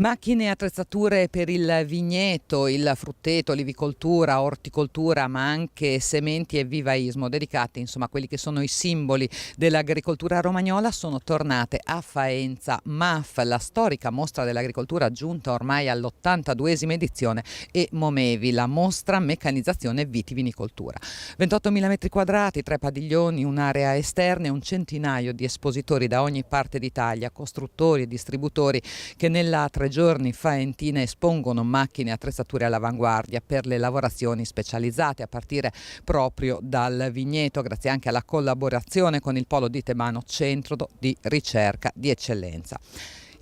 Macchine e attrezzature per il vigneto, il frutteto, l'olivicoltura, orticoltura, ma anche sementi e vivaismo, dedicate insomma a quelli che sono i simboli dell'agricoltura romagnola, sono tornate a Faenza. MAF, la storica mostra dell'agricoltura giunta ormai all'82esima edizione, e Momevi, la mostra meccanizzazione vitivinicoltura. 28.000 metri quadrati, 3 padiglioni, un'area esterna e un centinaio di espositori da ogni parte d'Italia, costruttori e distributori che nella 3 giorni faentina espongono macchine e attrezzature all'avanguardia per le lavorazioni specializzate, a partire proprio dal vigneto, grazie anche alla collaborazione con il Polo di Tebano, centro di ricerca di eccellenza.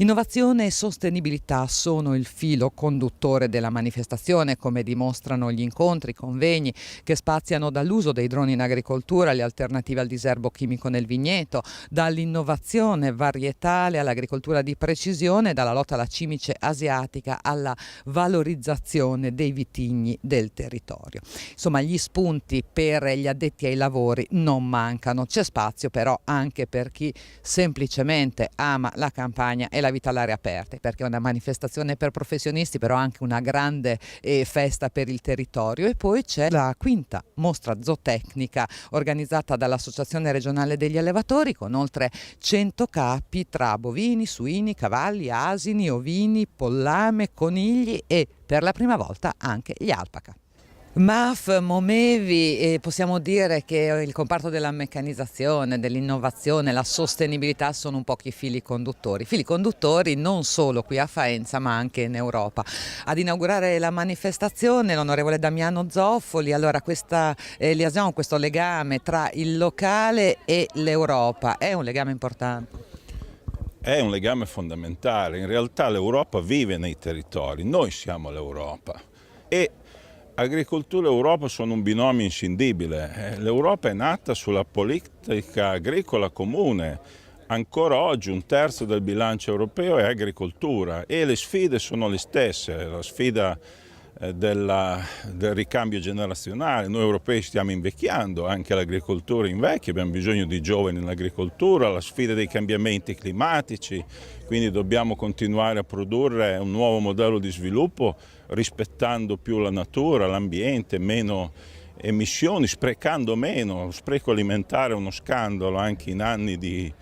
Innovazione e sostenibilità sono il filo conduttore della manifestazione, come dimostrano gli incontri, convegni che spaziano dall'uso dei droni in agricoltura alle alternative al diserbo chimico nel vigneto, dall'innovazione varietale all'agricoltura di precisione, dalla lotta alla cimice asiatica alla valorizzazione dei vitigni del territorio. Insomma, gli spunti per gli addetti ai lavori non mancano. C'è spazio però anche per chi semplicemente ama la campagna e la vita all'aria aperta, perché è una manifestazione per professionisti, però anche una grande festa per il territorio. E poi c'è la quinta mostra zootecnica organizzata dall'Associazione regionale degli allevatori, con oltre 100 capi tra bovini, suini, cavalli, asini, ovini, pollame, conigli e per la prima volta anche gli alpaca. MAF, Momevi, possiamo dire che il comparto della meccanizzazione, dell'innovazione, la sostenibilità sono un po' i fili conduttori non solo qui a Faenza ma anche in Europa. Ad inaugurare la manifestazione l'onorevole Damiano Zoffoli. Allora, questa liaison, questo legame tra il locale e l'Europa è un legame importante? È un legame fondamentale. In realtà l'Europa vive nei territori, noi siamo l'Europa e agricoltura e Europa sono un binomio inscindibile. L'Europa è nata sulla politica agricola comune. Ancora oggi un terzo del bilancio europeo è agricoltura e le sfide sono le stesse. La sfida del ricambio generazionale. Noi europei stiamo invecchiando, anche l'agricoltura invecchia, abbiamo bisogno di giovani nell'agricoltura, la sfida dei cambiamenti climatici, quindi dobbiamo continuare a produrre un nuovo modello di sviluppo rispettando più la natura, l'ambiente, meno emissioni, sprecando meno. Lo spreco alimentare è uno scandalo anche in anni di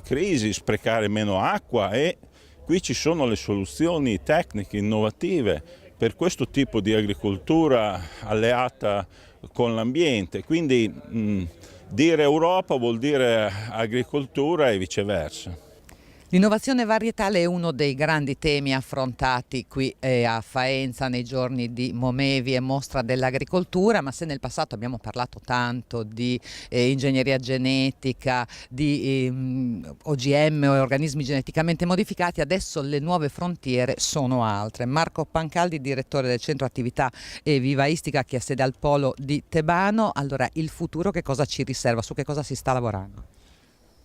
crisi, sprecare meno acqua, e qui ci sono le soluzioni tecniche innovative per questo tipo di agricoltura alleata con l'ambiente. Quindi dire Europa vuol dire agricoltura e viceversa. L'innovazione varietale è uno dei grandi temi affrontati qui a Faenza nei giorni di Momevi e Mostra dell'Agricoltura, ma se nel passato abbiamo parlato tanto di ingegneria genetica, di OGM o organismi geneticamente modificati, adesso le nuove frontiere sono altre. Marco Pancaldi, direttore del Centro Attività Vivaistica che ha sede al Polo di Tebano. Allora, il futuro che cosa ci riserva? Su che cosa si sta lavorando?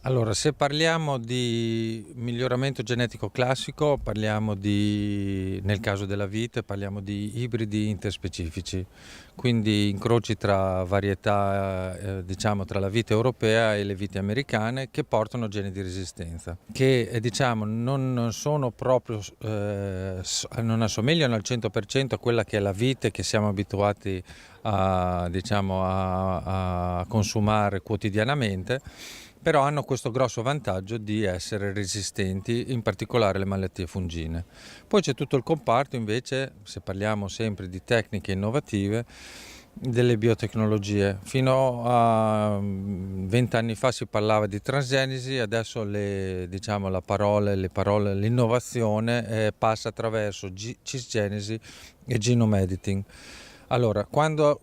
Allora, se parliamo di miglioramento genetico classico, nel caso della vite, parliamo di ibridi interspecifici, quindi incroci tra varietà, tra la vite europea e le vite americane, che portano geni di resistenza, che non sono proprio, non assomigliano al 100% a quella che è la vite che siamo abituati a consumare quotidianamente, però hanno questo grosso vantaggio di essere resistenti, in particolare alle malattie fungine. Poi c'è tutto il comparto invece, se parliamo sempre di tecniche innovative, delle biotecnologie. Fino a 20 anni fa si parlava di transgenesi, adesso l'innovazione passa attraverso cisgenesi e genome editing. Allora, quando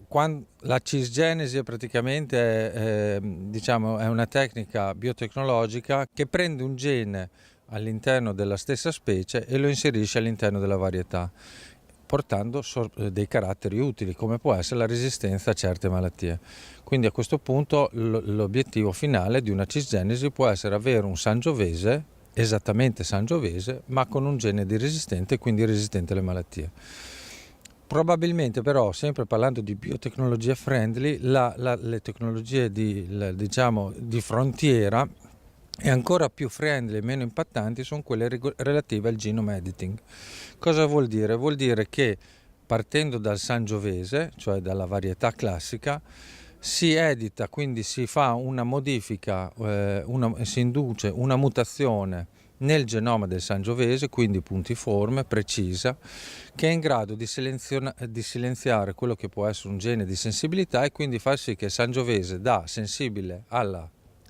la cisgenesi è praticamente è una tecnica biotecnologica che prende un gene all'interno della stessa specie e lo inserisce all'interno della varietà, portando dei caratteri utili, come può essere la resistenza a certe malattie. Quindi a questo punto l'obiettivo finale di una cisgenesi può essere avere un sangiovese, esattamente sangiovese, ma con un gene di resistente, quindi resistente alle malattie. Probabilmente però, sempre parlando di biotecnologia friendly, le tecnologie di frontiera E ancora più friendly e meno impattanti sono quelle relative al genome editing. Cosa vuol dire? Vuol dire che partendo dal Sangiovese, cioè dalla varietà classica, si edita, quindi si fa una modifica, si induce una mutazione nel genoma del Sangiovese, quindi puntiforme, precisa, che è in grado di silenziare quello che può essere un gene di sensibilità e quindi far sì che il Sangiovese da sensibile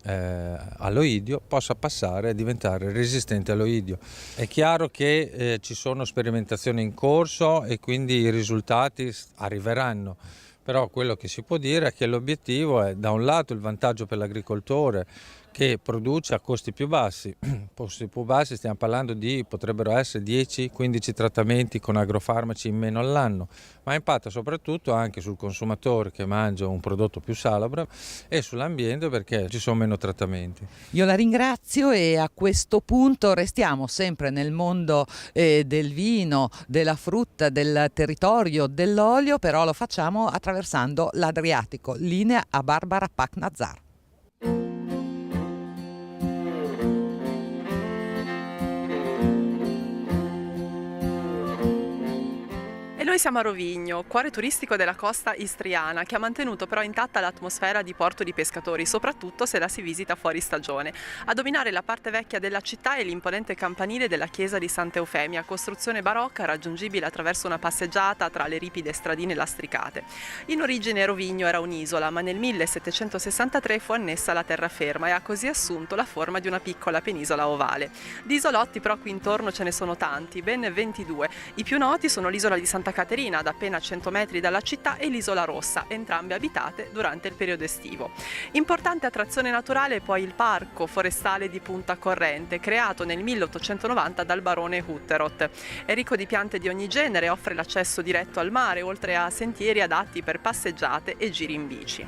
all'oidio possa passare a diventare resistente all'oidio. È chiaro che ci sono sperimentazioni in corso e quindi i risultati arriveranno, però quello che si può dire è che l'obiettivo è da un lato il vantaggio per l'agricoltore che produce a costi più bassi. Costi più bassi, stiamo parlando di potrebbero essere 10-15 trattamenti con agrofarmaci in meno all'anno, ma impatta soprattutto anche sul consumatore che mangia un prodotto più salubro e sull'ambiente perché ci sono meno trattamenti. Io la ringrazio e a questo punto restiamo sempre nel mondo del vino, della frutta, del territorio, dell'olio, però lo facciamo attraversando l'Adriatico. Linea a Barbara Pac-Nazar. E noi siamo a Rovigno, cuore turistico della costa istriana, che ha mantenuto però intatta l'atmosfera di porto di pescatori, soprattutto se la si visita fuori stagione. A dominare la parte vecchia della città è l'imponente campanile della chiesa di Santa Eufemia, costruzione barocca raggiungibile attraverso una passeggiata tra le ripide stradine lastricate. In origine Rovigno era un'isola, ma nel 1763 fu annessa alla terraferma e ha così assunto la forma di una piccola penisola ovale. Di isolotti però qui intorno ce ne sono tanti, ben 22. I più noti sono l'isola di Santa Caterina, ad appena 100 metri dalla città, e l'Isola Rossa, entrambe abitate durante il periodo estivo. Importante attrazione naturale è poi il parco forestale di Punta Corrente, creato nel 1890 dal barone Hutterot. È ricco di piante di ogni genere, offre l'accesso diretto al mare, oltre a sentieri adatti per passeggiate e giri in bici.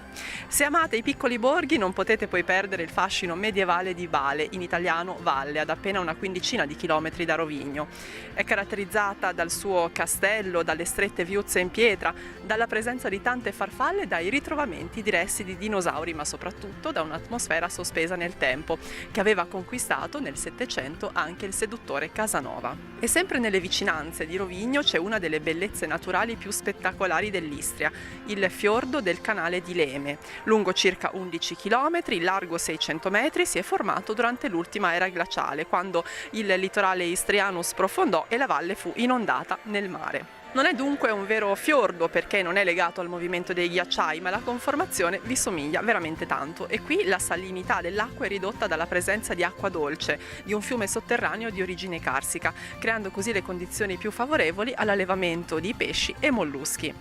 Se amate i piccoli borghi non potete poi perdere il fascino medievale di Bale, in italiano Valle, ad appena una quindicina di chilometri da Rovigno. È caratterizzata dal suo castello, dalle strette viuzze in pietra, dalla presenza di tante farfalle e dai ritrovamenti di resti di dinosauri, ma soprattutto da un'atmosfera sospesa nel tempo, che aveva conquistato nel Settecento anche il seduttore Casanova. E sempre nelle vicinanze di Rovigno c'è una delle bellezze naturali più spettacolari dell'Istria, il fiordo del canale di Leme. Lungo circa 11 km, largo 600 metri, si è formato durante l'ultima era glaciale, quando il litorale istriano sprofondò e la valle fu inondata nel mare. Non è dunque un vero fiordo perché non è legato al movimento dei ghiacciai, ma la conformazione vi somiglia veramente tanto. E qui la salinità dell'acqua è ridotta dalla presenza di acqua dolce, di un fiume sotterraneo di origine carsica, creando così le condizioni più favorevoli all'allevamento di pesci e molluschi.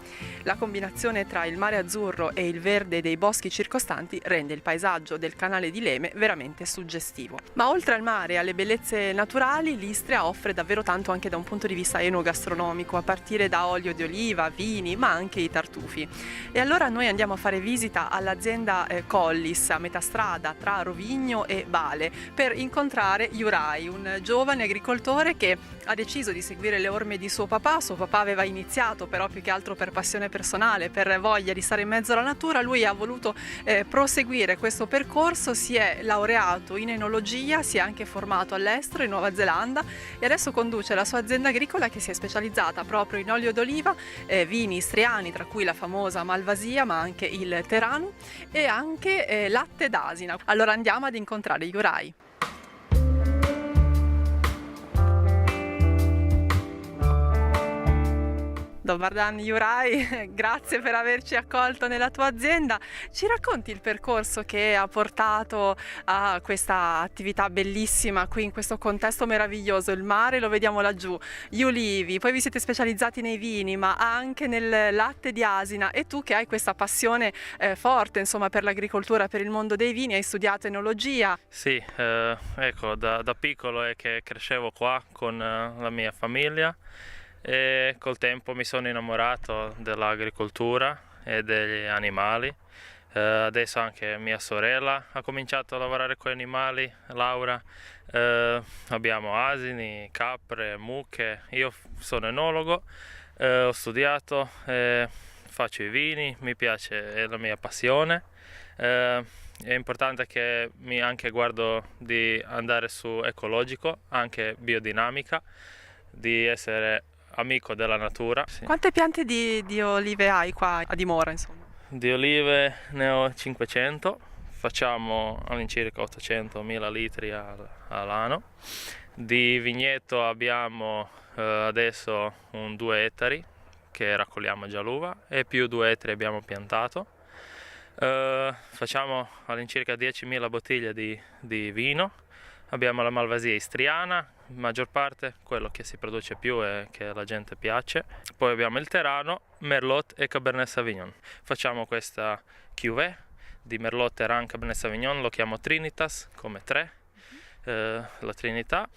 La combinazione tra il mare azzurro e il verde dei boschi circostanti rende il paesaggio del canale di Leme veramente suggestivo. Ma oltre al mare e alle bellezze naturali, l'Istria offre davvero tanto anche da un punto di vista enogastronomico, a partire da olio di oliva, vini, ma anche i tartufi. E allora noi andiamo a fare visita all'azienda Collis, a metà strada tra Rovigno e Bale, per incontrare Juraj, un giovane agricoltore che ha deciso di seguire le orme di suo papà. Suo papà aveva iniziato però più che altro per passione personale, per voglia di stare in mezzo alla natura. Lui ha voluto proseguire questo percorso, si è laureato in enologia, si è anche formato all'estero in Nuova Zelanda e adesso conduce la sua azienda agricola che si è specializzata proprio in olio d'oliva, vini istriani, tra cui la famosa Malvasia, ma anche il Teranu, e anche latte d'asina. Allora andiamo ad incontrare Juraj. Dobar dan Juraj, grazie per averci accolto nella tua azienda. Ci racconti il percorso che ha portato a questa attività bellissima qui in questo contesto meraviglioso? Il mare lo vediamo laggiù, gli ulivi, poi vi siete specializzati nei vini ma anche nel latte di asina, e tu che hai questa passione forte insomma per l'agricoltura, per il mondo dei vini, hai studiato enologia. Sì, ecco, da piccolo è che crescevo qua con la mia famiglia e col tempo mi sono innamorato dell'agricoltura e degli animali. Adesso anche mia sorella ha cominciato a lavorare con gli animali, Laura. Abbiamo asini, capre, mucche. Io sono enologo, ho studiato, faccio i vini, mi piace, è la mia passione. è importante che mi anche guardo di andare su ecologico, anche biodinamica, di essere amico della natura. Sì. Quante piante di olive hai qua a dimora, insomma? Di olive ne ho 500, facciamo all'incirca 800.000 litri all'anno. Di vigneto abbiamo adesso 2 ettari che raccogliamo già l'uva e più 2 ettari abbiamo piantato. Facciamo all'incirca 10.000 bottiglie di vino. Abbiamo la Malvasia istriana, in maggior parte quello che si produce più e che alla gente piace. Poi abbiamo il Terano, Merlot e Cabernet Sauvignon. Facciamo questa cuvée di Merlot, Terran, Cabernet Sauvignon, lo chiamo Trinitas, come 3, la Trinità,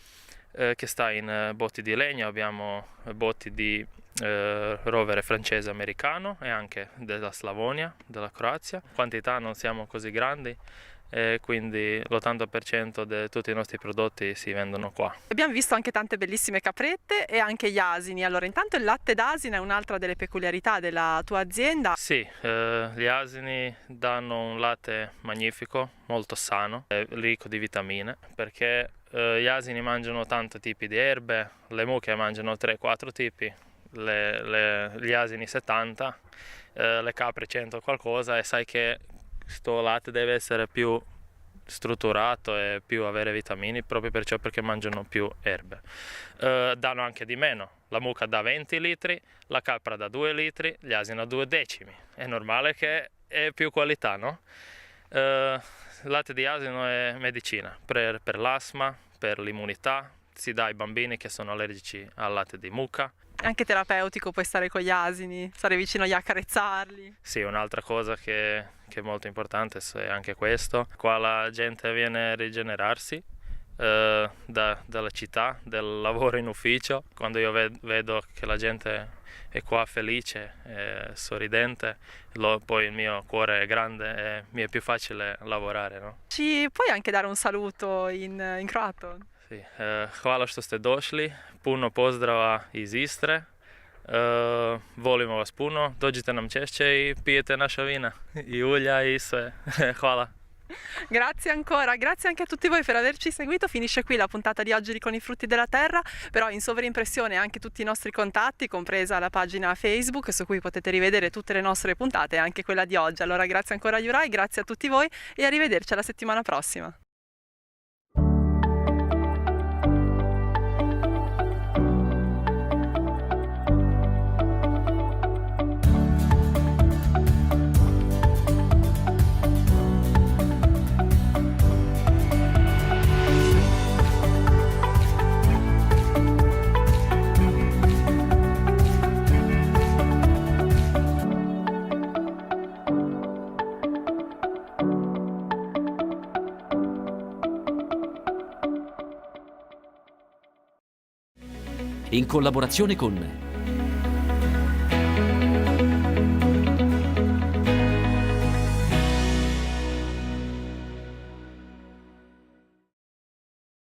che sta in botti di legno. Abbiamo botti di rovere francese americano e anche della Slavonia, della Croazia. Quantità non siamo così grandi e quindi l'80% di tutti i nostri prodotti si vendono qua. Abbiamo visto anche tante bellissime caprette e anche gli asini. Allora, intanto il latte d'asina è un'altra delle peculiarità della tua azienda. Sì, gli asini danno un latte magnifico, molto sano, ricco di vitamine, perché gli asini mangiano tanti tipi di erbe, le mucche mangiano 3-4 tipi, gli asini 70, le capre 100 qualcosa, e sai che questo latte deve essere più strutturato e più avere vitamine proprio perché mangiano più erbe. Danno anche di meno, la mucca dà 20 litri, la capra dà 2 litri, gli asini 2 decimi, è normale che è più qualità, no? Il latte di asino è medicina per l'asma, per l'immunità, si dà ai bambini che sono allergici al latte di mucca. È anche terapeutico, puoi stare con gli asini, stare vicino agli accarezzarli. Sì, un'altra cosa che è molto importante è anche questo. Qua la gente viene a rigenerarsi dalla città, del lavoro in ufficio. Quando io vedo che la gente è qua felice, sorridente, poi il mio cuore è grande e mi è più facile lavorare, no? Ci puoi anche dare un saluto in croato? Sí, hvala što ste došli, puno pozdrava iz Istre, volimo vas puno, dođite nam češće i pijete naša vina, i ulja i sve, hvala. Grazie ancora, grazie anche a tutti voi per averci seguito. Finisce qui la puntata di oggi di Con i frutti della terra, però in sovraimpressione anche tutti i nostri contatti, compresa la pagina Facebook su cui potete rivedere tutte le nostre puntate e anche quella di oggi. Allora grazie ancora Juraj, grazie a tutti voi e arrivederci alla settimana prossima. In collaborazione con